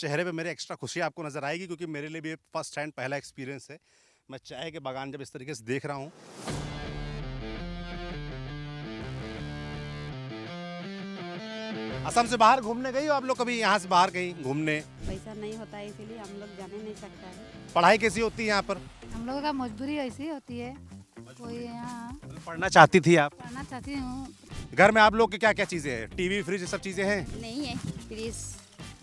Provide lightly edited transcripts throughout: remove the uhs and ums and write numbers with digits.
चेहरे पे मेरे एक्स्ट्रा खुशी आपको नज़र आएगी, क्योंकि मेरे लिए भी ये फर्स्ट हैंड पहला एक्सपीरियंस है। मैं चाय के बागान जब इस तरीके से देख रहा हूँ। असम से बाहर घूमने गई हो आप लोग कभी, यहाँ से बाहर कहीं घूमने? पैसा नहीं होता है इसीलिए हम लोग जाने नहीं सकता है। पढ़ाई कैसी होती है यहाँ पर? हम लोगों का मजबूरी ऐसी होती है। कोई यहाँ पढ़ना चाहती थी आप? पढ़ना चाहती हूँ। घर में आप लोग के क्या क्या चीज़ें हैं? टीवी, फ्रिज, ये सब चीज़ें हैं? नहीं है प्लीज।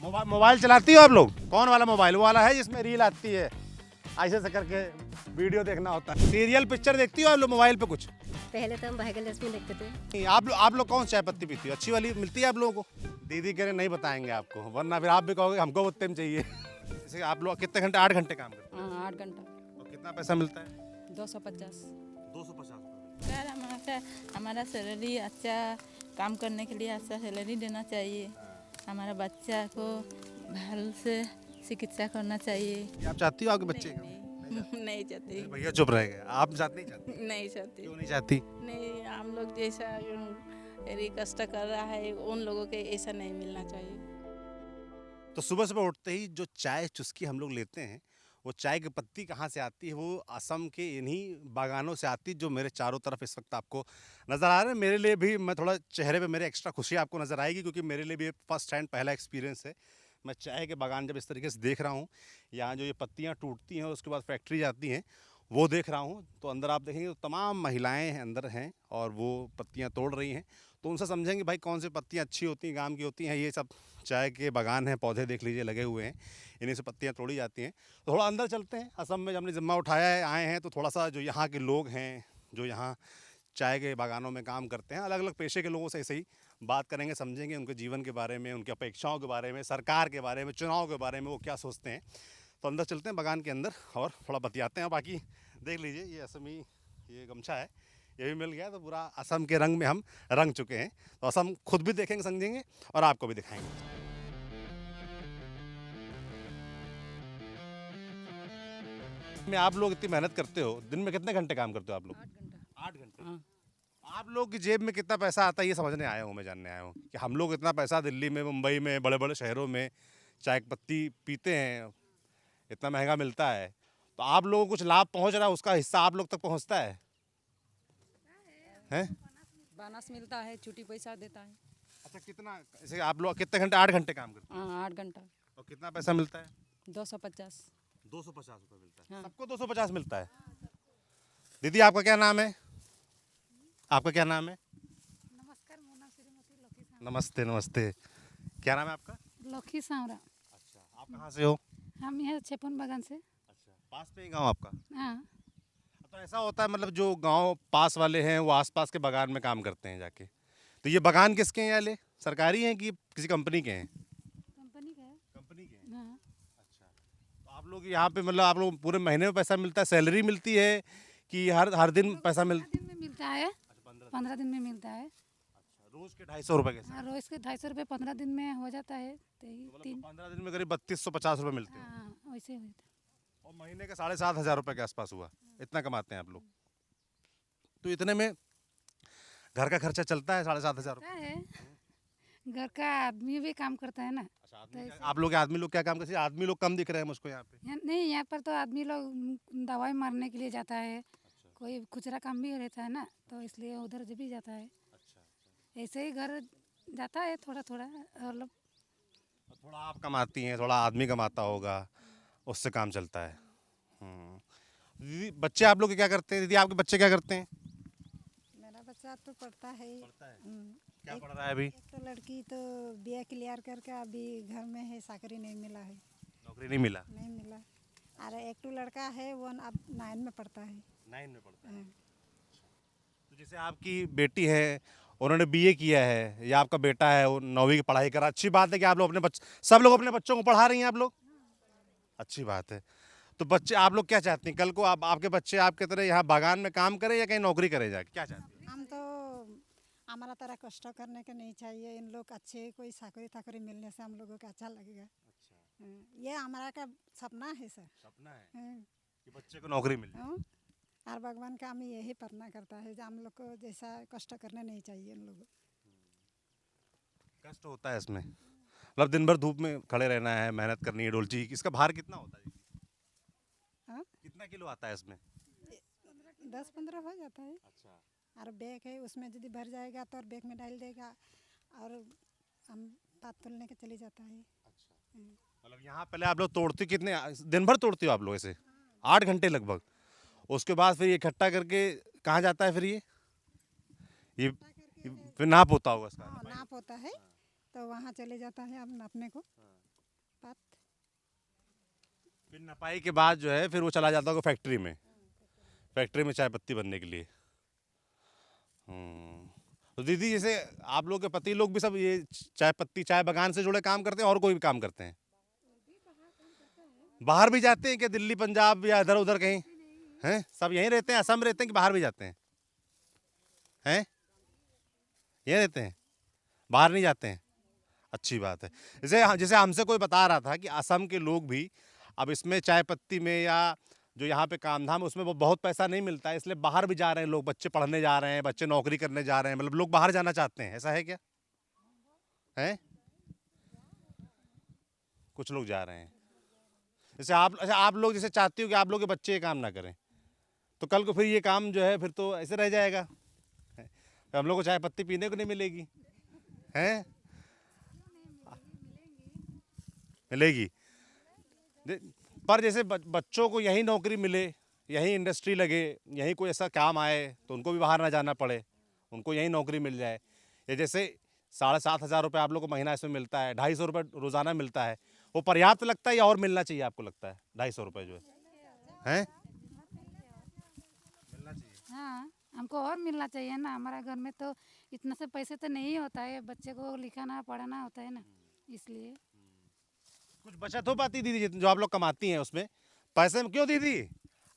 मोबाइल चलाती हो आप लोग? कौन वाला मोबाइल? वो वाला है जिसमें रील आती है, ऐसे से करके वीडियो देखना होता है। सीरियल पिक्चर देखती हो आप लोग मोबाइल पे कुछ? पहले तो हम भाग्य लक्ष्मी देखते थे। नहीं, आप लोग कौन सी चाय पत्ती पीती हो? अच्छी वाली मिलती है आप लोगों को? दीदी कह रहे नहीं बताएंगे आपको, वरना फिर आप भी कहोगे हमको वो टाइम चाहिए। जैसे आप लोग कितने घंटे? 8 घंटे काम करते हाँ 8 घंटा। हो और कितना पैसा मिलता है? 250। 250। सर हमारा सैलरी अच्छा, काम करने के लिए अच्छा सैलरी देना चाहिए। हमारा बच्चा को भल से चिकित्सा करना चाहिए। आप चाहती हो आपके बच्चे? नहीं चाहती। भैया चुप रह गए, आप नहीं चाहती? नहीं चाहती। क्यों नहीं चाहती? नहीं, हम लोग जैसा कष्ट कर रहा है उन लोगों के ऐसा नहीं मिलना चाहिए। तो सुबह सुबह उठते ही जो चाय चुस्की हम लोग लेते हैं, वो चाय की पत्ती कहाँ से आती है? वो असम के इन्हीं बागानों से आती है, जो मेरे चारों तरफ इस वक्त आपको नज़र आ रहे हैं। मेरे लिए भी, मैं थोड़ा चेहरे पे मेरे एक्स्ट्रा खुशी आपको नज़र आएगी, क्योंकि मेरे लिए भी ये फर्स्ट हैंड पहला एक्सपीरियंस है। मैं चाय के बागान जब इस तरीके से देख रहा हूँ, यहाँ जो ये पत्तियाँ टूटती हैं उसके बाद फैक्ट्री जाती हैं, वो देख रहा हूँ। तो अंदर आप देखेंगे तो तमाम महिलाएँ अंदर हैं और वो पत्तियाँ तोड़ रही हैं। तो उनसे समझेंगे भाई कौन सी पत्तियाँ अच्छी होती हैं, काम की होती हैं। ये सब चाय के बागान हैं, पौधे देख लीजिए लगे हुए हैं, इन्हीं से पत्तियाँ तोड़ी जाती हैं। तो थोड़ा अंदर चलते हैं। असम में जब हमने ज़िम्मा उठाया है, आए हैं, तो थोड़ा सा जो यहाँ के लोग हैं, जो यहाँ चाय के बागानों में काम करते हैं, अलग अलग पेशे के लोगों से ऐसे ही बात करेंगे, समझेंगे उनके जीवन के बारे में, उनकी अपेक्षाओं के बारे में, सरकार के बारे में, चुनाव के बारे में, वो क्या सोचते हैं। तो अंदर चलते हैं बागान के अंदर और थोड़ा बतियाते हैं। बाकी देख लीजिए, ये असमी ये गमछा है, ये भी मिल गया, तो पूरा असम के रंग में हम रंग चुके हैं। तो असम खुद भी देखेंगे, समझेंगे और आपको भी दिखाएंगे। में आप लोग इतनी मेहनत करते हो, दिन में कितने घंटे काम करते हो आप लोग? 8 घंटे। हाँ। आप लोग की जेब में कितना पैसा आता है, ये समझने आया हूँ, मैं जानने आया हूँ कि हम लोग इतना पैसा दिल्ली में, मुंबई में, बड़े बड़े शहरों में चाय की पत्ती पीते हैं, इतना महंगा मिलता है, तो आप लोगों को कुछ लाभ पहुँच रहा है, उसका हिस्सा आप लोग तक पहुँचता है? हैं? बोनस मिलता है, छुट्टी पैसा देता है। अच्छा, कितना? जैसे आप लोग कितने घंटे? 8 घंटे काम करते हाँ 8 घंटा। हैं और कितना पैसा मिलता है? 250। 250 रुपये मिलता है। हाँ। सबको 250 मिलता है। दीदी आपका क्या नाम है? आपका क्या नाम है? नमस्कार, मेरा नाम श्रीमती लकी सांवरा। नमस्ते नमस्ते। क्या नाम है आपका? लकी सांवरा। अच्छा, आप कहाँ से हो? हम यहाँ छेपन बागान से। अच्छा, पास में ही गांव आपका? हाँ। तो ऐसा होता है, मतलब जो गांव पास वाले हैं वो आसपास के बागान में काम करते हैं जाके। तो ये बागान किसके हैं याले? सरकारी हैं कि किसी कंपनी के हैं? कंपनी का है। कंपनी के हैं। हाँ। अच्छा, तो आप लोग यहाँ पे, मतलब आप लोग पूरे महीने में पैसा मिलता है, सैलरी मिलती है कि हर दिन पैसा 15 दिन में मिलता है। 15 दिन में मिलता है। अच्छा, रोज के 250 रुपये के हाँ, रोज के 250 रुपये 15 दिन में हो जाता है। तो मतलब 15 दिन में करीब 3250 रुपये मिलते हैं। हाँ वैसे होता है। और महीने का 7,500 रुपये के आसपास हुआ, इतना कमाते हैं आप लोग। तो इतने में घर का खर्चा चलता है? 7,500 रुपये। होता है। घर का आदमी भी काम करता है ना। अच्छा, आप लोग के आदमी लोग क्या काम करते हैं? आदमी लोग कम दिख रहे हैं मुझको यहाँ पे। नहीं, यहाँ पर तो आदमी लोग दवाई मारने के लिए जाता है। कोई खुचरा काम भी रहता है ना, तो इसलिए उधर भी जाता है। ऐसे ही घर जाता है थोड़ा थोड़ा। और लोग थोड़ा आप कमाती हैं, थोड़ा आदमी कमाता होगा, उससे काम चलता है। दीदी बच्चे आप लोग क्या करते हैं? दीदी आपके बच्चे क्या करते हैं? मेरा बच्चा तो पढ़ता है ही। क्या पढ़ रहा है अभी? एक तो लड़की तो बीए क्लियर करके अभी घर में है, साकरी नहीं मिला है। नौकरी नहीं मिला? नहीं मिला। अरे एक तो लड़का है वो अब 9 में पढ़ता है। 9 में पढ़ता है। हाँ। तो जैसे आपकी बेटी है, उन्होंने बीए किया है, या आपका बेटा है वो 9वीं की पढ़ाई करा, अच्छी बात है कि आप लोग अपने बच्चे, सब लोग अपने बच्चों को पढ़ा रही हैं आप लोग, अच्छी बात है। तो बच्चे आप लोग क्या चाहती हैं कल को आपके बच्चे आपके तरह यहाँ बागान में काम करें या कहीं नौकरी करे जाके, क्या चाहती हैं? हम तो हमारा तरह कष्ट करने के नहीं चाहिए, इन लोग अच्छे कोई साकरी ताकरी मिलने से हम लोगों को अच्छा लगेगा। हाँ, ये हमारा का सपना है सर। सपना है हाँ। कि बच्चे को नौकरी मिल जाए। हाँ। और भगवान का हमें यही प्रार्थना करता है जो हम लोग को जैसा कष्ट करने नहीं चाहिए इन लोगों। कष्ट होता है इसमें, मतलब दिन भर धूप में खड़े रहना है, मेहनत करनी है डोलची की। इसका भार कितना होता है? हाँ? कितना किलो आता है इसमें? 10-15 हो जाता है। अच्छा। और बैग है उसमें यदि भर जाएगा तो और बैग में डाल देगा और हम पात तोलने के चले जाता है। मतलब यहाँ पहले आप लोग तोड़ते कितने दिन भर तोड़ते हो आप लोग ऐसे? 8 घंटे लगभग। उसके बाद फिर ये इकट्ठा करके कहाँ जाता है फिर ये फिर नाप होता होगा इसका? हाँ, नाप होता है तो वहाँ चले जाता है अब नापने को पात। फिर नपाई के बाद जो है फिर वो चला जाता होगा फैक्ट्री में, फैक्ट्री में चाय पत्ती बनने के लिए। तो दीदी जैसे आप लोग के पति लोग भी सब ये चाय पत्ती चाय बागान से जुड़े काम करते हैं और कोई भी काम करते हैं? बाहर भी जाते हैं क्या? दिल्ली पंजाब या इधर उधर कहीं हैं? सब यहीं रहते हैं, असम रहते हैं कि बाहर भी जाते हैं? हैं यहीं रहते हैं, बाहर नहीं जाते हैं? अच्छी बात है। जैसे जैसे हमसे कोई बता रहा था कि असम के लोग भी अब इसमें चाय पत्ती में या जो यहाँ पे काम धाम उसमें वो बहुत पैसा नहीं मिलता है, इसलिए बाहर भी जा रहे हैं लोग, बच्चे पढ़ने जा रहे हैं, बच्चे नौकरी करने जा रहे हैं, मतलब लोग बाहर जाना चाहते हैं। ऐसा है क्या? हैं? कुछ लोग जा रहे हैं। जैसे आप लोग जैसे चाहती हो कि आप लोग के बच्चे ये काम ना करें, तो कल को फिर ये काम जो है फिर तो ऐसे रह जाएगा, तो हम लोग को चाय पत्ती पीने को नहीं मिलेगी। हैं? मिलेगी पर जैसे बच्चों को यहीं नौकरी मिले, यहीं इंडस्ट्री लगे, यहीं कोई ऐसा काम आए तो उनको भी बाहर ना जाना पड़े, उनको यहीं नौकरी मिल जाए। या जैसे 7,500 रुपये आप लोग को महीना इसमें मिलता है, 250 रुपये रोज़ाना मिलता है, वो पर्याप्त लगता है या और मिलना चाहिए आपको लगता है? 250 रुपये जो है मिलना चाहिए। हाँ, हमको और मिलना चाहिए ना। हमारा घर में तो इतना से पैसे तो नहीं होता है, बच्चे को लिखाना पढ़ाना होता है ना, इसलिए। कुछ बचत हो पाती दीदी जो आप लोग कमाती हैं उसमें पैसे में? क्यों दीदी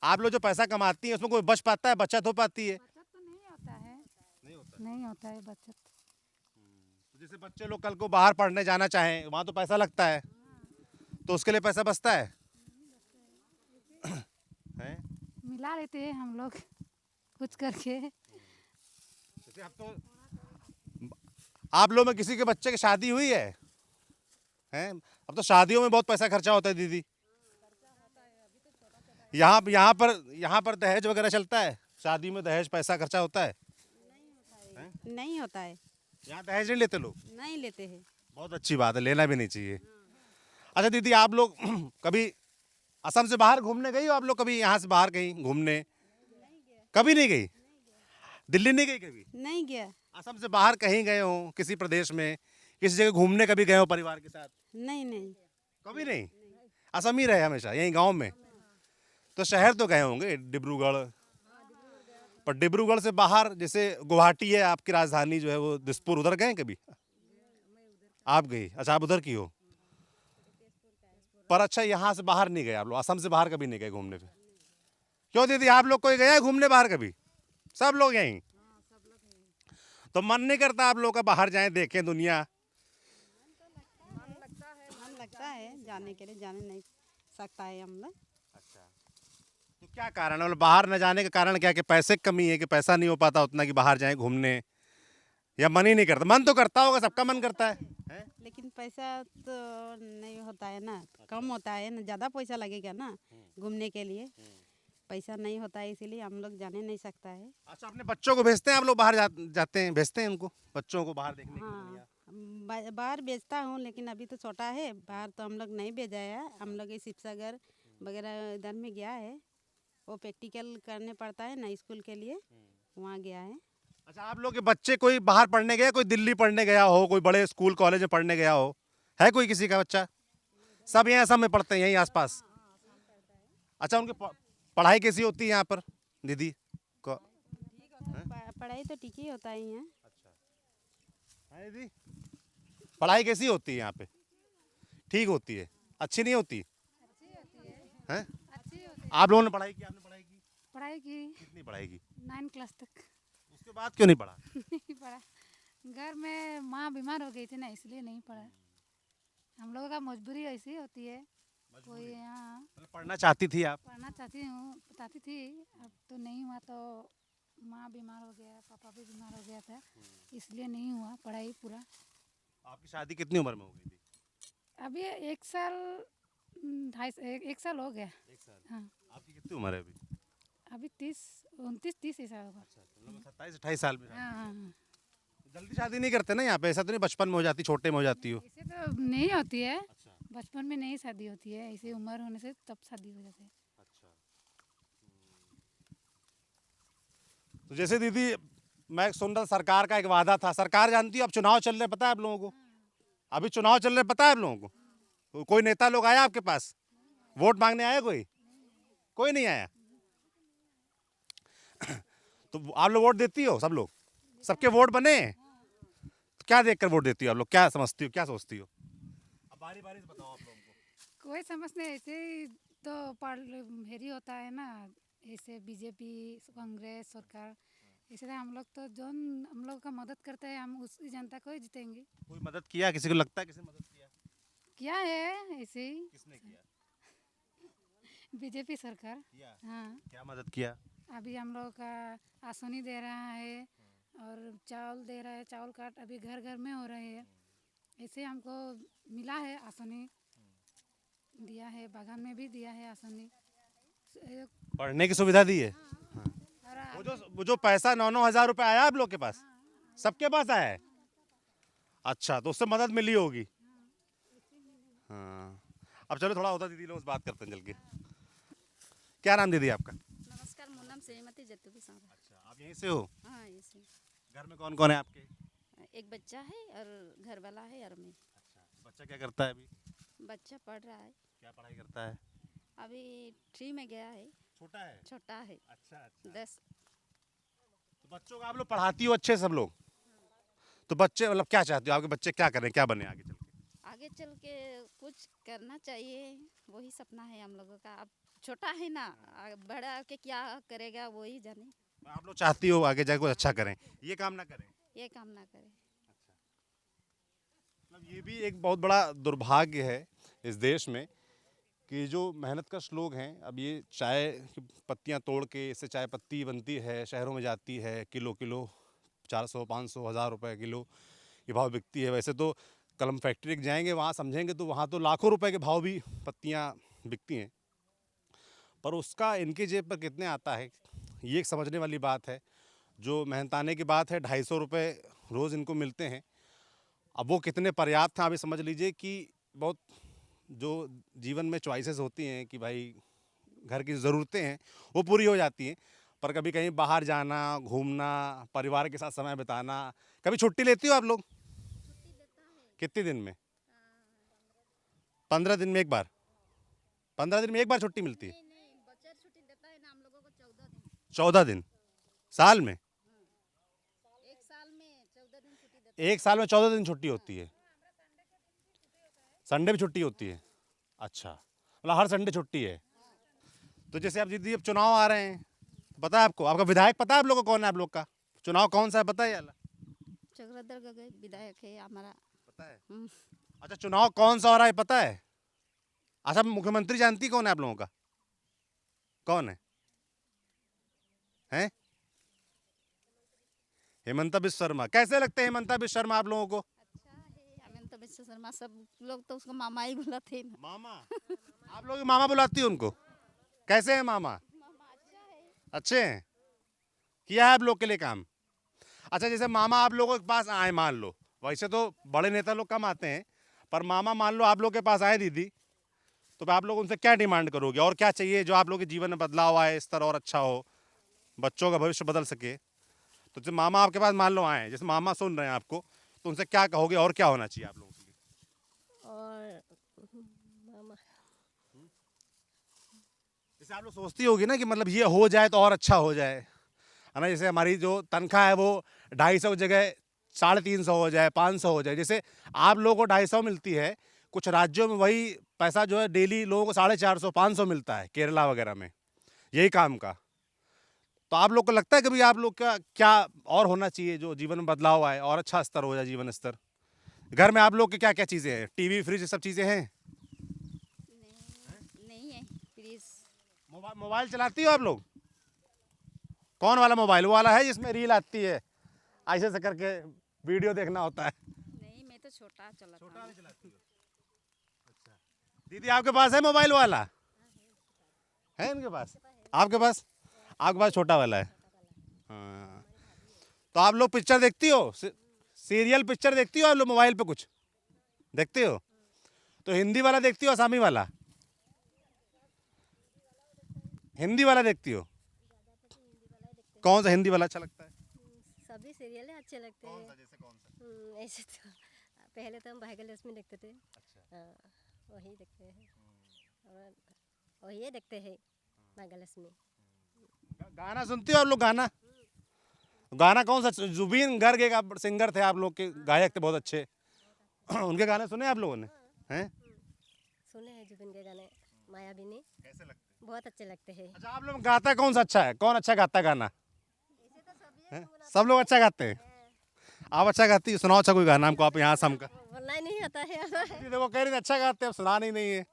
आप लोग जो पैसा कमाती हैं उसमें कोई बच पाता है, बचत हो पाती है? बचत तो नहीं होता है, नहीं नहीं होता है बचत। तो जैसे बच्चे लोग कल को बाहर पढ़ने जाना चाहें, वहाँ तो पैसा लगता है, तो उसके लिए पैसा बचता है? हैं? मिला लेते हैं हम लोग कुछ करके। जैसे अब तो आप लोग में किसी के बच्चे की शादी हुई है? हैं? अब तो शादियों में बहुत पैसा खर्चा होता है दीदी। यहाँ पर दहेज वगैरह चलता है? शादी में दहेज पैसा खर्चा होता है? नहीं होता है। यहाँ दहेज नहीं लेते लोग? नहीं लेते हैं। बहुत अच्छी बात है, लेना भी नहीं चाहिए। अच्छा दीदी आप लोग कभी असम से बाहर घूमने गई हो? आप लोग कभी यहाँ से बाहर कहीं घूमने? कभी नहीं गई? दिल्ली नहीं गई कभी? नहीं गया। असम से बाहर कहीं गए हो किसी प्रदेश में, किसी जगह घूमने कभी गए हो परिवार के साथ? नहीं नहीं। कभी नहीं? असम ही रहे हमेशा यहीं गांव में? तो शहर तो गए होंगे डिब्रूगढ़, पर डिब्रूगढ़ से बाहर जैसे गुवाहाटी है आपकी राजधानी जो है वो दिसपुर, उधर गए कभी? आप गई? अच्छा आप उधर की हो। पर अच्छा यहाँ से बाहर नहीं गए आप लोग, असम से बाहर कभी नहीं गए घूमने पे? क्यों दीदी आप लोग कोई गया है घूमने बाहर कभी? सब लोग यहीं? तो मन नहीं करता आप लोग का बाहर जाएं, देखें दुनिया? मन लगता है जाने के लिए, जाने नहीं सकता है हम लोग। तो क्या कारण है, मतलब बाहर न जाने का कारण क्या है? कि पैसे की कमी है, कि पैसा नहीं हो पाता उतना कि बाहर जाएं घूमने, या मन ही नहीं करता? मन तो करता होगा, सबका मन करता है? लेकिन पैसा तो नहीं होता है ना, कम होता है ना, ज़्यादा पैसा लगेगा ना घूमने के लिए। पैसा नहीं होता है इसीलिए हम लोग जाने नहीं सकता है। अच्छा अपने बच्चों को भेजते हैं आप लोग बाहर जाते हैं, भेजते हैं उनको बच्चों को बाहर देखने के लिए? हाँ, बाहर भेजता हूँ लेकिन अभी तो छोटा है, बाहर तो हम लोग नहीं भेजा है। हम लोग ये शिवसागर वगैरह इधर में गया है, वो प्रैक्टिकल करने पड़ता है ना स्कूल के लिए, वहाँ गया है। अच्छा आप लोग के बच्चे कोई बाहर पढ़ने गया, कोई दिल्ली पढ़ने गया हो, कोई बड़े स्कूल कॉलेज में पढ़ने गया हो? है कोई किसी का बच्चा? सब यहीं असम में पढ़ते हैं, यहीं आसपास? अच्छा उनकी पढ़ाई कैसी होती है यहाँ पर दीदी को? पढ़ाई तो ठीक ही होता ही है। है दीदी पढ़ाई कैसी होती है यहाँ पे? ठीक होती है? अच्छी नहीं होती है? आप लोगों ने पढ़ाई की? आपने पढ़ाई की? पढ़ाई की कितनी पढ़ाई की? 9 क्लास तक। उसके बाद क्यों नहीं पढ़ा? नहीं पढ़ा, घर में माँ बीमार हो गई थी ना, इसलिए नहीं पढ़ा। हम लोगों का मजबूरी ऐसी होती है। कोई यहाँ मतलब पढ़ना चाहती थी आप? पढ़ना चाहती हूँ, बताती थी, अब तो नहीं हुआ। तो माँ बीमार हो गया, पापा भी बीमार हो गया था, इसलिए नहीं हुआ पढ़ाई पूरा। आपकी शादी कितनी उम्र में हो गई थी? अभी 1 साल 1 साल हो गया। एक साल। हाँ, आपकी कितनी उम्र है अभी? अभी 30 ऐसा होगा। अच्छा, मतलब 27-28 साल में। हाँ हाँ हाँ। जल्दी शादी नहीं करते ना यहाँ पे, ऐसा तो नहीं बचपन में हो जाती, छोटे में हो जाती हो? ऐसे तो नहीं होती है, अच्छा बचपन में नहीं शादी होती है, ऐसी उम्र होने से तब शादी हो जाती है। अच्छा। तो जैसे दीदी, मैं सुन रहा सरकार का एक वादा था, सरकार जानती हो अब चुनाव चल रहे, पता है आप लोगों को? अभी चुनाव चल रहे, पता है आप लोगों को? कोई नेता लोग आया आपके पास? वोट मांगने आया कोई? कोई नहीं आया। तो आप लोग वोट देती हो? सब लोग, सबके वोट बने? तो क्या देखकर वोट देती हो आप लोग? क्या समझती हो, क्या सोचती हो? अब बारी बारी से बताओ आप लोगों को। कोई समझते ऐसे ही तो हेरी होता है ना, ऐसे बीजेपी कांग्रेस सरकार, ऐसे तो हम लोग तो जो हम लोग का मदद करते हैं हम उसी जनता को ही जीतेंगे। कोई मदद किया? किसी को लगता है किसी ने मदद किया? क्या है ऐसे ही किसने किया? बीजेपी सरकार। किया? हाँ, क्या मदद किया? अभी हम लोग का आसनी दे रहा है और चावल दे रहा है, चावल कार्ड अभी घर घर में हो रहे हैं। ऐसे हमको मिला है आसनी, दिया है, बागान में भी दिया है आसनी। पढ़ने की सुविधा दी है? और वो जो पैसा 9-9 हजार रुपए आया आप लोग के पास? सबके पास आया है? अच्छा, तो उससे मदद मिली होगी। हाँ, अब चलो थोड़ा होता दीदी लोग से बात करते हैं चल के। क्या नाम दीदी आपका? नमस्कार, मोर नाम श्रीमती जत्तू सांवरा। अच्छा, आप यहीं से हो? हाँ, ऐसे घर में कौन कौन है आपके? एक बच्चा है और घर वाला है और मैं। अच्छा, बच्चा क्या करता है अभी? बच्चा पढ़ रहा है, क्या पढ़ाई करता है? अभी 3 में गया है, छोटा है? छोटा है, अच्छा अच्छा। 10। तो बच्चों को आप लोग पढ़ाती हो अच्छे सब लोग? तो बच्चे मतलब क्या चाहते हो, आपके बच्चे क्या करें, क्या बने आगे चल के? आगे चल के कुछ करना चाहिए, वही सपना है हम लोगों का। अब छोटा है ना, बड़ा के क्या करेगा वही जाने, आप लोग चाहती हो आगे जाके कुछ अच्छा करें, ये काम ना करें? ये काम ना करे। मतलब ये भी एक बहुत बड़ा दुर्भाग्य है इस देश में कि जो मेहनतकश लोग हैं, अब ये चाय की पत्तियां तोड़ के इससे चाय पत्ती बनती है, शहरों में जाती है, किलो किलो 400-500 हज़ार रुपए किलो ये भाव बिकती है। वैसे तो कलम फैक्ट्री जाएंगे वहाँ समझेंगे तो वहाँ तो लाखों रुपए के भाव भी पत्तियां बिकती हैं, पर उसका इनकी जेब पर कितने आता है ये एक समझने वाली बात है। जो मेहनताने की बात है, 250 रुपये रोज़ इनको मिलते हैं, अब वो कितने पर्याप्त हैं आप ये समझ लीजिए कि बहुत जो जीवन में चॉइसेस होती हैं कि भाई घर की ज़रूरतें हैं वो पूरी हो जाती हैं, पर कभी कहीं बाहर जाना, घूमना, परिवार के साथ समय बिताना, कभी छुट्टी लेती हो आप लोग? कितने दिन में? 15 दिन में एक बार? 15 दिन में एक बार छुट्टी मिलती है? 14 दिन साल में? एक साल में 14 दिन छुट्टी होती है? संडे भी छुट्टी होती है? अच्छा, मतलब हर संडे छुट्टी है। तो जैसे अब दीदी अब चुनाव आ रहे हैं, पता है आपको, आपका विधायक पता है आप लोग को कौन है? आप लोग का चुनाव कौन सा है पता है? ये वाला चक्रधर गगई विधायक है हमारा। पता है? हम्म। अच्छा, चुनाव कौन सा हो रहा है पता है? अच्छा, मुख्यमंत्री जानती कौन है आप लोगों का? कौन है? हैं? हेमंता बिश्व शर्मा। कैसे लगते हैं हेमंता बिश्व शर्मा आप लोगों को? अच्छा है, अमित विश्व शर्मा, सब लोग तो उसको मामा ही बुलाते हैं ना। मामा? आप लोग मामा बुलाती हो उनको? कैसे हैं मामा? अच्छे हैं? किया है आप लोग के लिए काम? अच्छा, जैसे मामा आप लोगों के पास आए, मान लो, वैसे तो बड़े नेता लोग कम आते हैं, पर मामा मान लो आप लोग के पास आए दीदी, तो आप लोग उनसे क्या डिमांड करोगे और क्या चाहिए जो आप लोग के जीवन में बदलाव आए, स्तर और अच्छा हो, बच्चों का भविष्य बदल सके? तो जब मामा आपके पास मान लो आए, जैसे मामा सुन रहे हैं आपको, तो उनसे क्या कहोगे और क्या होना चाहिए आप लोगों के लिए? और मामा जैसे आप लोग सोचती होगी ना कि मतलब ये हो जाए तो और अच्छा हो जाए, है ना? जैसे हमारी जो तनख्वाह है वो 250 की जगह 350 हो जाए, 500 हो जाए। जैसे आप लोगों को 250 मिलती है, कुछ राज्यों में वही पैसा जो है डेली लोगों को 450-500 मिलता है, केरला वगैरह में यही काम का। तो आप लोग को लगता है कभी आप लोग का क्या और होना चाहिए जो जीवन में बदलाव आए और अच्छा स्तर हो जाए, जीवन स्तर? घर में आप लोग के क्या क्या चीज़ें हैं? टीवी, फ्रिज, ये सब चीज़ें हैं? नहीं है, प्लीज। मोबाइल चलाती हो आप लोग? कौन वाला मोबाइल? वो वाला है जिसमें रील आती है, ऐसे से करके वीडियो देखना होता है? नहीं, मैं तो छोटा चलाता हूँ। चलाती हो? दीदी आपके पास है मोबाइल वाला? है इनके पास? आपके पास? आपके पास छोटा वाला है? हाँ। तो आप लोग पिक्चर देखती हो? सीरियल पिक्चर देखती हो आप लोग मोबाइल पे कुछ? देखते हो? तो हिंदी वाला देखती हो आसामी वाला? हिंदी वाला देखती हो? कौन सा हिंदी वाला अच्छा लगता है? सभी सीरियल अच्छे लगते हैं। जैसे कौन सा? ऐसे तो पहले तो हम भाग्यलक्ष्मी देखते थे। हाँ, वही देखते हैं और वही देखते हैं भाग्यलक्ष्मी। गाना सुनती हो आप लोग? गाना गाना कौन सा? जुबीन गर्ग एक आप सिंगर थे, आप लोग के गायक थे बहुत अच्छे। उनके गाने सुने आप लोगों ने? हैं? सुने हैं जुबिन के गाने, मायाविनी। कैसे लगते हैं? बहुत अच्छे लगते हैं। अच्छा, आप लोग गाता कौन सा अच्छा है? कौन अच्छा गाता है गाना? हैं? सब लोग अच्छा गाते हैं। आप अच्छा गाती हो? सुनाओ अच्छा कोई गाना हमको, आप यहाँ सम का। बोलना ही नहीं आता है। दीदी देखो कह रही थी अच्छा गाते हैं, अब सुनाना ही नहीं है।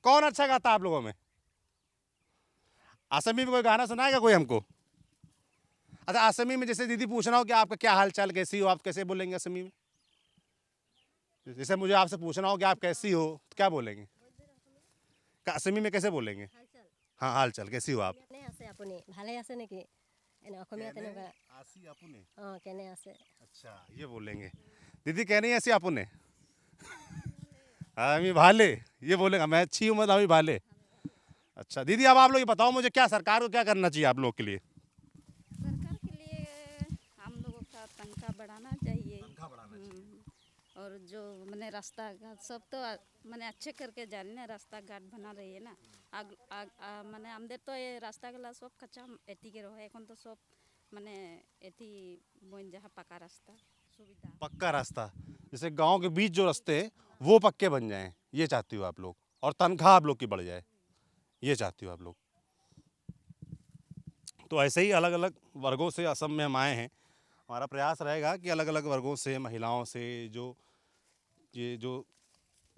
कौन अच्छा गाता है आप लोगों में? असमी में कोई गाना सुनाएगा कोई हमको? अच्छा, असमी में जैसे दीदी पूछना हो कि आपका क्या हाल चाल, कैसी हो, आप कैसे बोलेंगे असमी में? जैसे मुझे आपसे पूछना हो कि आप कैसी हो तो क्या बोलेंगे? असमी में कैसे बोलेंगे? हाँ, हाल चाल कैसी हो आप? কেনে আছে আপুনি? ভালে আছে নেকি? এনে অসমীয়া তেনেকুৱা। आसी अपुने। কেনে আছে? अच्छा, ये बोलेंगे। दीदी कह रही है ऐसी अपुने। अमी भाले, ये बोलेगा मैं अच्छी हूँ, मतलब अमी भाले। अच्छा दीदी, अब आप लोग ये बताओ मुझे, क्या सरकार को क्या करना चाहिए आप लोग के लिए? सरकार के लिए हम लोगों का तनख्वाह बढ़ाना चाहिए। और जो मैंने रास्ता घाट सब तो मैंने अच्छे करके जा रही ना, रास्ता घाट बना रही है ना। मैंने আমাদের তো এই রাস্তাগুলো সব কাঁচা এটি के रहे এখন तो सब मैंने एटी बन जहाँ पक्का रास्ता सुविधा। पक्का रास्ता, जैसे गांव के बीच जो रास्ते हैं वो पक्के बन जाएं, ये चाहती हो आप लोग? और तनख्वाह आप लोग की बढ़ जाए, ये चाहती हो आप लोग? तो ऐसे ही अलग अलग वर्गों से असम में हम आए हैं। हमारा प्रयास रहेगा कि अलग अलग वर्गों से, महिलाओं से, ये जो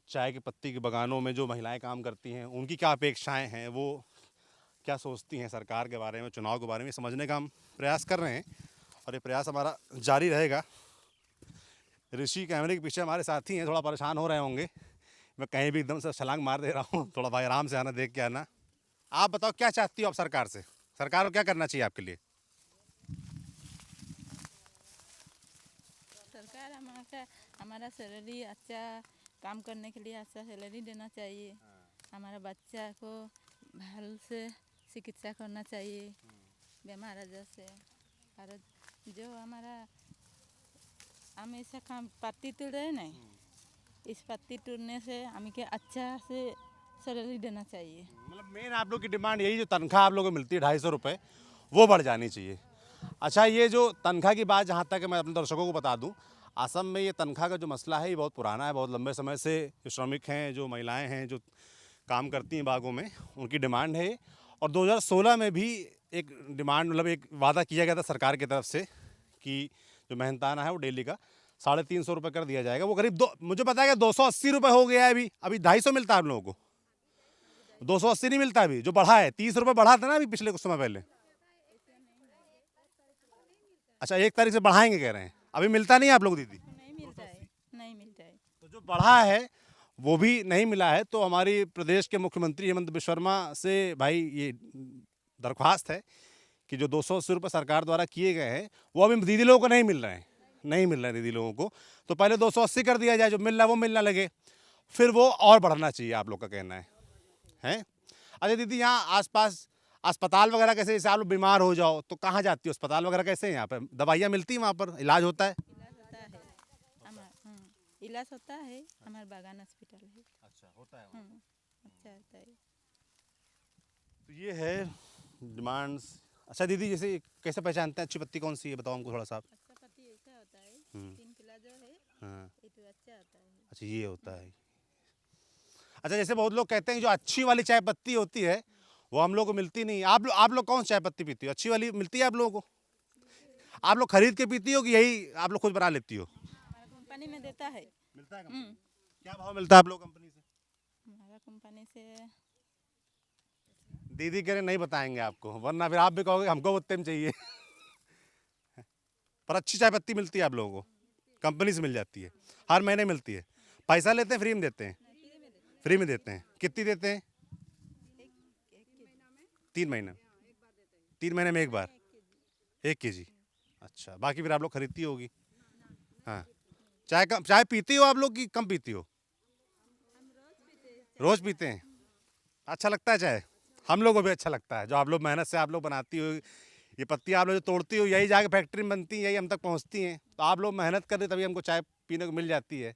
चाय की पत्ती के बगानों में जो महिलाएं काम करती हैं, उनकी क्या अपेक्षाएं हैं, वो क्या सोचती हैं सरकार के बारे में, चुनाव के बारे में, समझने का हम प्रयास कर रहे हैं। और ये प्रयास हमारा जारी रहेगा। ऋषि कैमरे के पीछे हमारे साथी हैं, थोड़ा परेशान हो रहे होंगे, मैं कहीं भी एकदम से छलांग मार दे रहा हूँ, थोड़ा भाई आराम से आना, देख के आना। आप बताओ क्या चाहती हो आप सरकार से? सरकार को क्या करना चाहिए आपके लिए? सरकार हमारा सैलरी अच्छा काम करने के लिए अच्छा सैलरी देना चाहिए। हमारा बच्चा को भल से चिकित्सा करना चाहिए बीमार जैसे। और जो हमारा हम ऐसा काम पत्ती तोड़ रहे नहीं, इस पत्ती तोड़ने से हमें के अच्छा से सैलरी देना चाहिए। मतलब मेन आप लोग की डिमांड यही, जो तनख्वाह आप लोगों को मिलती है 250 रुपये, वो बढ़ जानी चाहिए। अच्छा, ये जो तनख्वाह की बात, जहाँ तक मैं अपने दर्शकों को बता दूं, असम में ये तनख्वाह का जो मसला है ये बहुत पुराना है। बहुत लंबे समय से जो श्रमिक हैं, जो महिलाएं हैं, जो काम करती हैं बागों में, उनकी डिमांड है। और 2016 में भी एक डिमांड, मतलब एक वादा किया गया था सरकार की तरफ से कि जो मेहनताना है वो डेली का 350 रुपये कर दिया जाएगा। वो करीब मुझे पता है कि 280 रुपये हो गया है अभी। अभी 250 मिलता है आप लोगों को, 280 नहीं मिलता अभी, जो बढ़ा है 30 रुपये बढ़ा था ना अभी पिछले कुछ समय पहले। अच्छा, 1 तारीख से बढ़ाएंगे कह रहे हैं, अभी मिलता नहीं है आप लोग दीदी? नहीं मिलता है, नहीं मिलता है। तो जो बढ़ा है वो भी नहीं मिला है। तो हमारी प्रदेश के मुख्यमंत्री हेमंत बिस्वा शर्मा से भाई ये दरख्वास्त है कि जो 280 रुपये सरकार द्वारा किए गए हैं वो अभी दीदी लोगों को नहीं मिल रहे हैं, नहीं मिल रहे हैं दीदी लोगों को। तो पहले 280 कर दिया जाए, जो मिल रहा है वो मिलना लगे, फिर वो और बढ़ना चाहिए, आप लोग का कहना है, हैं? अच्छा दीदी, यहाँ आसपास अस्पताल वगैरह कैसे, जैसे आप लोग बीमार हो जाओ तो कहाँ जाती हो? अस्पताल वगैरह कैसे हैं यहाँ पर? दवाइयाँ मिलती हैं वहाँ पर? इलाज होता है? इलाज होता है, हमारे बागान हॉस्पिटल है। अच्छा, होता है। अच्छा होता है। तो ये है डिमांड्स। अच्छा दीदी, जैसे कैसे पहचानते हैं अच्छी पत्ती कौन सी है, बताओ हमको थोड़ा सा। अच्छा पत्ती ऐसा होता है, 3 किलो जो है, हाँ, ये तो अच्छा होता है। अच्छा ये होता है। अच्छा, जैसे बहुत लोग कहते हैं जो अच्छी वाली चाय पत्ती होती है वो हम लोग को मिलती नहीं। आप लोग कौन सी चाय पत्ती पीती हो? अच्छी वाली मिलती है आप लोगों को? आप लोग खरीद के पीती हो कि यही आप लोग खुद बना लेती हो? हमारा कंपनी में देता है। मिलता है कंपनी? क्या भाव मिलता है आप लोग कंपनी से? हमारा कंपनी से दीदी कह रहे नहीं बताएंगे आपको, वरना फिर आप भी कहोगे हमको उतने में चाहिए। पर अच्छी चाय पत्ती मिलती है आप लोगों को, कंपनी से मिल जाती है, हर महीने मिलती है। पैसा लेते हैं, फ्री में देते हैं? फ्री में देते हैं। कितनी देते हैं? 3 महीने, 3 महीने में एक बार 1 केजी। अच्छा, बाकी फिर आप लोग खरीदती होगी। हाँ, चाय पीती हो आप लोग की कम पीती हो? रोज पीते हैं। अच्छा लगता है चाय? हम लोग को भी अच्छा लगता है। जो आप लोग मेहनत से आप लोग बनाती हो, ये पत्ती आप लोग जो तोड़ती हो, यही जाके फैक्ट्री में बनती हैं, यही हम तक पहुंचती हैं। तो आप लोग मेहनत कर रहे हो तभी हमको चाय पीने को मिल जाती है।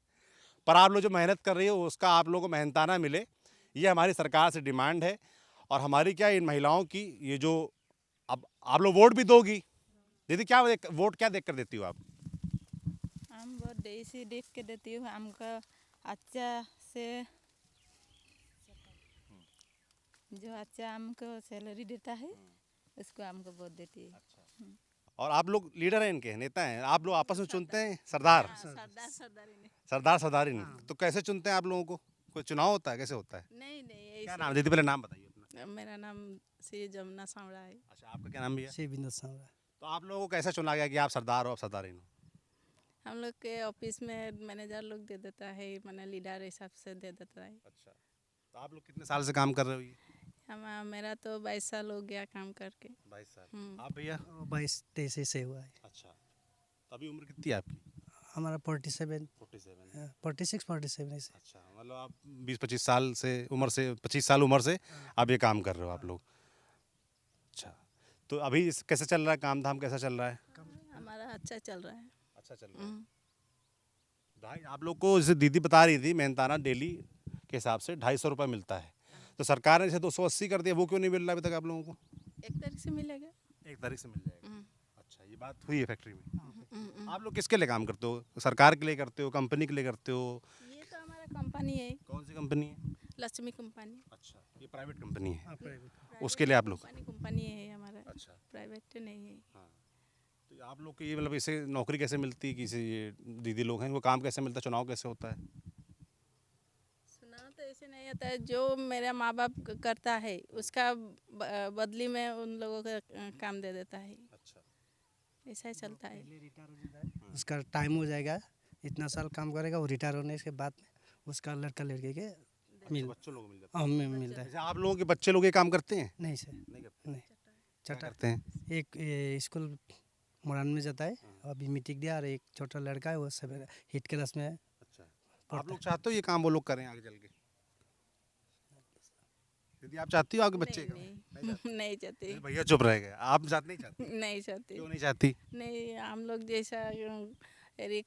पर आप लोग जो मेहनत कर रही हो उसका आप लोगों को मेहनताना मिले, ये हमारी सरकार से डिमांड है। और हमारी क्या इन महिलाओं की ये जो, अब आप लोग वोट भी दोगी दीदी, क्या वोट क्या देख कर देती हो आप? हम बहुत देसी देख के देती हूँ। हमको अच्छा से जो अच्छा हमको सैलरी देता है उसको हमको वोट देती है। और आप लोग लीडर हैं, इनके नेता हैं, आप लोग आपस में चुनते हैं सरदार सरदारी नहीं। तो कैसे चुनते हैं आप लोगों को? कोई चुनाव होता है, कैसे होता है? नहीं क्या नाम? दीदी पहले नाम बताइए अपना। मेरा नाम श्री जमुना सांवड़ा है। अच्छा, आपका क्या नाम भैया? शिविंदर सांवरा। तो आप लोगों को कैसे चुना गया कि आप सरदार हो, आप सरदारी हो? हम लोग के ऑफिस में मैनेजर लोग दे देता है, मैंने लीडर हिसाब से दे देता है। अच्छा, तो आप लोग कितने साल से काम कर रहे हो? ये मेरा तो 22 साल हो गया काम करके। 22 साल। आप भैया? 22-23 से हुआ है। अच्छा, तो अभी उम्र कितनी है आपकी? हमारा 47 47। 46-47 ऐसे। अच्छा, मतलब आप 20-25 साल से उम्र से 25 साल उम्र से आप ये काम कर रहे हो आप लोग। अच्छा, तो अभी कैसे चल रहा है काम धाम, कैसा चल रहा है? हमारा अच्छा चल रहा है। अच्छा चल रहा है। भाई आप लोग को जैसे दीदी बता रही थी, मेहनताना डेली के हिसाब से 250 रुपये मिलता है। तो सरकार ने जैसे 280 कर दिया, वो क्यों नहीं मिल रहा अभी तक आप लोगों को? 1 तारीख से मिलेगा। 1 तारीख से मिल जाएगा। अच्छा, ये बात हुई है फैक्ट्री में। आप लोग किसके लिए काम करते हो? सरकार के लिए करते हो, कंपनी के लिए करते हो? ये तो हमारा कंपनी है, कौन सी कंपनी है? लक्ष्मी कंपनी। अच्छा, ये प्राइवेट कंपनी है, उसके लिए आप लोग? कंपनी है हमारा। अच्छा, प्राइवेट नहीं है। हाँ। तो आप लोग को ये मतलब इसे नौकरी कैसे मिलती है? किसी ये दीदी लोग हैं, इनको काम कैसे मिलता है? चुनाव कैसे होता है? सुना तो ऐसे नहीं होता है, जो मेरा माँ बाप करता है उसका बदली में उन लोगों का काम दे देता है। अच्छा, ऐसा ही चलता है। उसका टाइम हो जाएगा, इतना साल काम करेगा, वो रिटायर होने के बाद में उसका लड़का लड़के के बच्चों लोग मिल जाते हमें मिलता हैं। है। जैसे आप लोगों के बच्चे लोग ये काम करते हैं? नहीं सर, नहीं करते। नहीं। क्या छोटा करते हैं? एक स्कूल मोरान में जाता है, अभी मीटिंग दिया, और एक छोटा लड़का है वो सब हिट क्लास में है। अच्छा, आप लोग चाहते हो ये काम वो लोग करें आगे चल के? दीदी आप चाहती हो आपके बच्चे नहीं चाहती। भैया चुप रह गए, आप नहीं चाहती? नहीं चाहती। क्यों नहीं चाहती? नहीं, हम लोग जैसा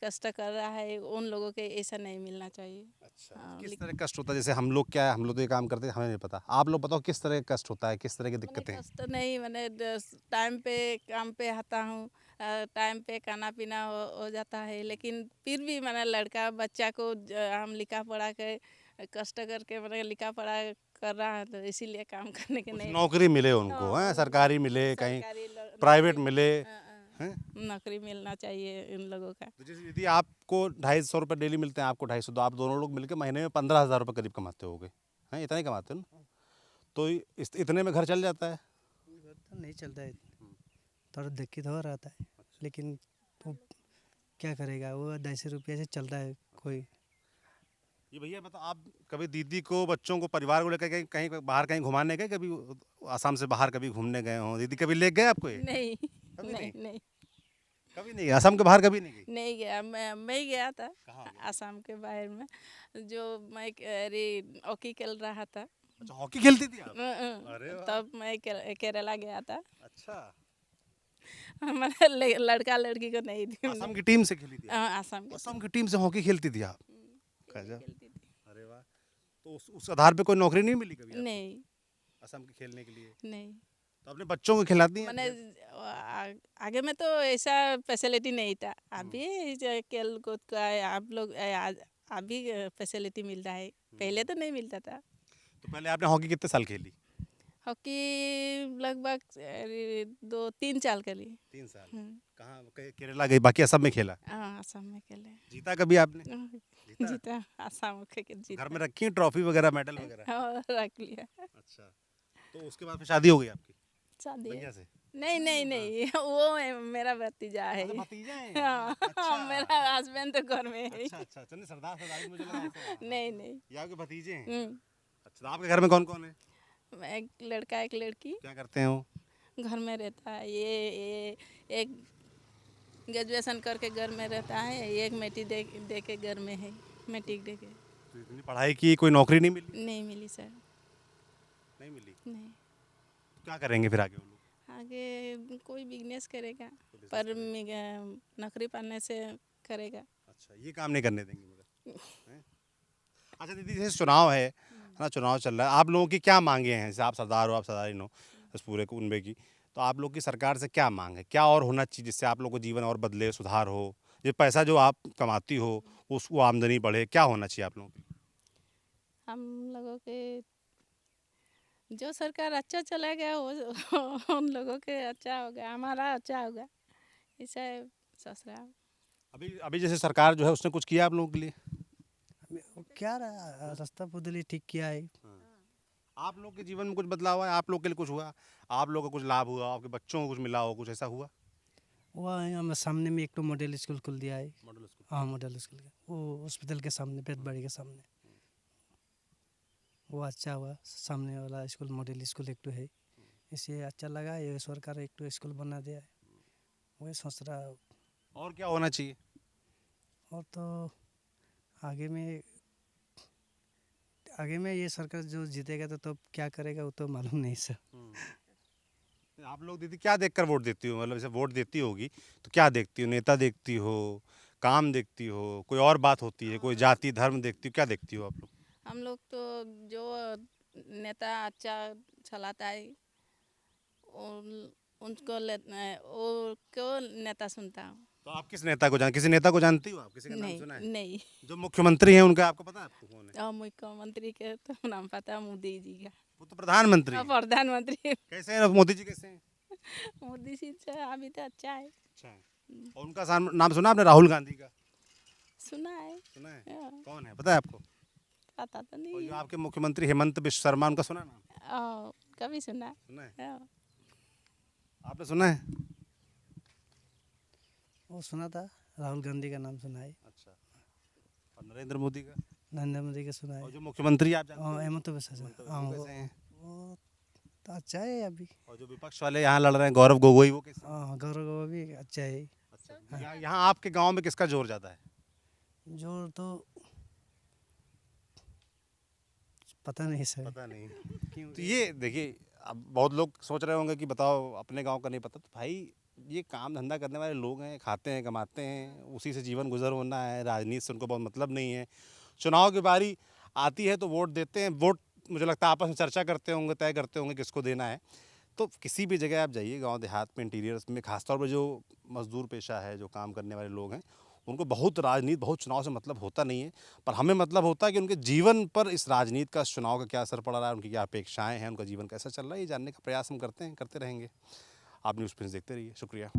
कष्ट कर रहा है उन लोगों के ऐसा नहीं मिलना चाहिए। अच्छा, किस तरह का कष्ट होता है? जैसे हम लोग क्या है, हम लोग तो ये काम करते हैं, हमें नहीं पता। आप लोग बताओ किस तरह का कष्ट होता है, किस तरह की दिक्कतें हैं? कष्ट नहीं, मैंने टाइम पे काम पे आता हूँ, टाइम पे खाना पीना हो जाता है, लेकिन फिर भी मैंने लड़का बच्चा को हम लिखा पढ़ा के कष्ट करके मैंने लिखा पढ़ा कर रहा है, तो इसीलिए काम करने के नहीं। नौकरी मिले उनको, हैं, सरकारी मिले, कहीं प्राइवेट मिले, हैं? नौकरी मिलना चाहिए इन लोगों का। तो जैसे दीदी आपको 250 रुपये डेली मिलते हैं, आपको 250, तो आप दोनों लोग मिलकर महीने में 15,000 रुपये करीब कमाते होगे, हैं? इतना ही कमाते हो ना? तो इतने में घर चल जाता है? तो नहीं चलता है, थोड़ा दिक्कत हो रहा है, लेकिन वो क्या करेगा, वो 250 रुपये से चलता है कोई। ये भैया मतलब आप कभी दीदी को, बच्चों को, परिवार को लेकर कहीं बाहर कहीं घुमाने गए? कभी आसाम से बाहर कभी घूमने गए हो? दीदी कभी ले गए आपको? नहीं कभी नहीं नहीं कभी नहीं? असम के बाहर कभी नहीं गई? नहीं गया। मैं गया था कहाँ गए? आसाम के बाहर में, जो मैं अरे हॉकी खेल रहा था। अच्छा, हॉकी खेलती थी आप? अरे वाह। तब मैं केरला गया था। अच्छा, हमारा लड़का लड़की को नहीं थी। असम की टीम से खेली थी आप? हाँ, आसाम की टीम से हॉकी खेलती थी आप? गजब। खेलती थी। अरे वाह, तो उस आधार पे कोई नौकरी नहीं मिली कभी आपको? नहीं असम के खेलने के लिए? नहीं, तो अपने बच्चों को खिलाती हैं? मैंने आगे में तो ऐसा फैसिलिटी नहीं था, अभी खेल कूद का आप लोग अभी फैसिलिटी मिलता है, पहले तो नहीं मिलता था। तो पहले आपने हॉकी कितने साल खेली? हॉकी लगभग 2-3 साल के लिए। 3 साल। कहाँ केरला गई, बाकी असम में खेला? हाँ, आसाम में खेले। जीता कभी आपने? जीता आसाम के जीता। घर में रखी ट्रॉफी वगैरह, मेडल वगैरह? हाँ, रख लिया। अच्छा, तो उसके बाद फिर शादी हो गई आपकी शादी भैया से? नहीं नहीं नहीं वो मेरा भतीजा है। अच्छा, भतीजा है। हाँ, अच्छा। मेरा हस्बैंड तो घर में है। अच्छा अच्छा, चलिए सरदार सरदारी मुझे लगा ऐसे। नहीं नहीं। ये आपके भतीजे हैं। हम्म, अच्छा, तो आपके घर में कौन कौन है? एक लड़का एक लड़की क्या करते हैं वो? घर में रहता है। ये एक ग्रेजुएशन करके घर में रहता है, एक मैट्रिक दे के घर में है, मैट्रिक दे के। तो इतनी पढ़ाई की कोई नौकरी नहीं मिली? नहीं मिली सर। नहीं मिली। नहीं, तो क्या करेंगे फिर आगे वो लोग? आगे कोई बिजनेस करेगा, पर नौकरी पाने से करेगा। अच्छा, ये काम नहीं करने देंगे मगर हैं? अच्छा दीदी, जैसे चुनाव है ना, चुनाव चल रहा है, आप लोगों की क्या मांगे हैं? जैसे आप सरदार हो, आप सरदारी हो इस पूरे कुनबे की, तो आप लोग की सरकार से क्या मांग है? क्या और होना चाहिए जिससे आप लोग को जीवन और बदले, सुधार हो? ये पैसा जो आप कमाती हो उसको आमदनी बढ़े, क्या होना चाहिए आप लोगों की? हम लोगों के जो सरकार अच्छा चलेगा वो उन लोगों के अच्छा होगा, हमारा अच्छा होगा, ऐसा सोच रहा हूँ। अभी अभी जैसे सरकार जो है उसने कुछ किया आप लोगों के लिए? क्या रहा, रास्ता पुदली ठीक किया है। आप लोग के जीवन में कुछ बदलाव हुआ है? आप लोग के लिए कुछ हुआ? आप लोग को कुछ लाभ हुआ? आपके बच्चों को कुछ मिला हो? कुछ ऐसा हुआ? वहाँ हमें सामने में एक तो मॉडल स्कूल खुल दिया है। Model school. हाँ, मॉडल स्कूल का वो हॉस्पिटल के सामने, पेटबाड़ी के सामने, वो अच्छा हुआ। सामने वाला स्कूल मॉडल स्कूल एक तो है, इसे अच्छा लगा। ये सरकार एक तो स्कूल बना दिया है, वही सोच रहा हूँ। और क्या होना चाहिए? और तो आगे में ये सरकार जो जीतेगा तो क्या करेगा वो तो मालूम नहीं सर। आप लोग दीदी क्या देखकर वोट देती हो? मतलब जैसे वोट देती होगी तो क्या देखती हो? नेता देखती हो, काम देखती हो, कोई और बात होती है, कोई जाति धर्म देखती हो, क्या देखती हो आप लोग? हम लोग तो जो नेता अच्छा चलाता है उनको वो क्यों नेता सुनता हूँ। तो आप किस नेता को किसी नेता को जानती हो? आप किसी का नाम नहीं सुना है? नहीं। जो मुख्यमंत्री हैं उनका आपको पता है? आपको कौन है? और मुख्यमंत्री के तो नाम पता है, मोदी जी का। वो तो प्रधानमंत्री और हैं। प्रधानमंत्री कैसे हैं मोदी जी, कैसे हैं? मोदी जी से अभी तो अच्छा है। अच्छा है। और उनका नाम सुना आपने, राहुल गांधी का? सुना है। सुना है? हाँ, कौन है पता है आपको? पता तो और नहीं जो है। आपके मुख्यमंत्री हेमंत बिश्व शर्मा, उनका सुना नाम? कभी सुना है। सुना है? हाँ। आपने सुना है? वो सुना था, राहुल गांधी का नाम सुना है, अच्छा। और नरेंद्र मोदी का? नरेंद्र मोदी का सुना और है। जो मुख्यमंत्री आप जानते हो? हेमंत बिश्व हेमंत शर्मा, हाँ वो कैसे हैं? वो तो अच्छा है अभी। और जो विपक्ष वाले यहाँ लड़ रहे हैं, गौरव गोगोई, वो कैसे हैं? हाँ, गौरव वो भी अच्छा है। अच्छा। यहाँ आपके गांव में किसका जोर ज्यादा है? जो तो पता नहीं सर। पता नहीं। तो ये देखिए, अब बहुत लोग सोच रहे होंगे कि बताओ अपने गांव का नहीं पता। तो भाई ये काम धंधा करने वाले लोग हैं, खाते हैं, कमाते हैं, उसी से जीवन गुजर होना है, राजनीति से उनको बहुत मतलब नहीं है। चुनाव की बारी आती है तो वोट देते हैं। वोट मुझे लगता है आपस में चर्चा करते होंगे, तय करते होंगे किसको देना है। तो किसी भी जगह आप जाइए, गांव देहात में, इंटीरियर्स में, खासतौर पर जो मजदूर पेशा है, जो काम करने वाले लोग हैं, उनको बहुत राजनीति, बहुत चुनाव से मतलब होता नहीं है। पर हमें मतलब होता है कि उनके जीवन पर इस राजनीति का, इस चुनाव का क्या असर पड़ रहा है, उनकी क्या अपेक्षाएं हैं, उनका जीवन कैसा चल रहा है, ये जानने का प्रयास हम करते हैं, करते रहेंगे। आप न्यूज़ प्रिंस देखते रहिए। शुक्रिया।